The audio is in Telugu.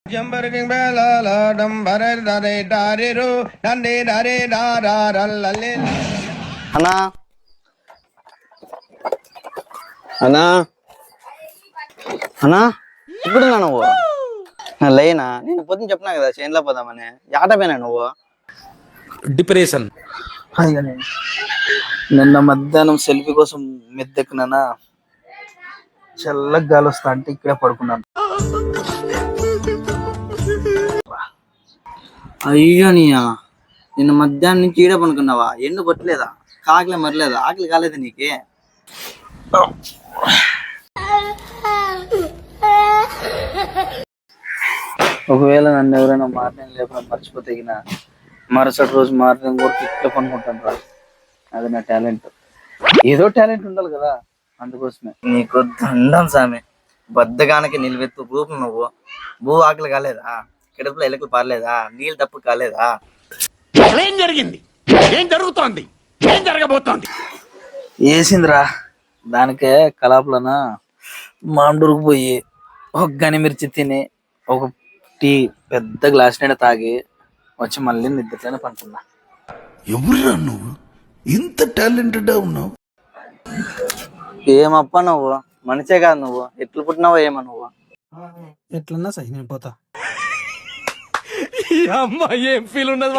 అన్నా అన్నా అన్నా ఇప్పుడున్నా నువ్వు లేనా నేను పొద్దున చెప్పినా కదా చేనులో పోదామని ఆటపోయినా నువ్వు డిప్రెషన్. నిన్న మధ్యాహ్నం సెల్ఫీ కోసం మెద్దెక్కినానా చల్లగా గాలి వస్తా అంటే ఇక్కడే పడుకున్నాను. అయ్యో నీయా నిన్న మధ్యాహ్నం నుంచి ఈడ పనుకున్నావా? ఎండు కొట్టలేదా? కాకలే మరలేదా? ఆకలి కాలేదు నీకే? ఒకవేళ నన్ను ఎవరైనా మార్నింగ్ లేకుండా మర్చిపోతే మరుసటి రోజు మార్నింగ్ వరకు ఇట్లా పనుకుంటాను రా. అది నా టాలెంట్. ఏదో టాలెంట్ ఉండాలి కదా, అందుకోసమే. నీకు దండం సామి, బద్దగానికి నిలువెత్తు రూపం నువ్వు. భూ ఆకలి కాలేదా? కడుపులో ఎలుకలు పారలేదా? నీళ్ళు తప్పు కాలేదా? ఏం జరిగింది? ఏం జరుగుతోంది? ఏం జరగబోతోంది? వేసిందిరా దానికే కలాపులన మాండూరుకు పోయి ఒక గనిమిర్చి తిని ఒక టీ పెద్ద గ్లాస్ నిండా తాగి వచ్చి మళ్ళీ నిద్రలోనే పనుకున్నా. ఎవరురా నువ్వు? ఇంత టాలెంటెడ్ ఉన్నావు? ఏమప్ప నువ్వు మనిషే కాదు, నువ్వు ఎట్లు పుట్టినావో ఏమో నువ్వు. ఎట్లన్నా సరే నేను పోతా. ఈ అమ్మాయి ఏం ఫీల్ ఉన్నది?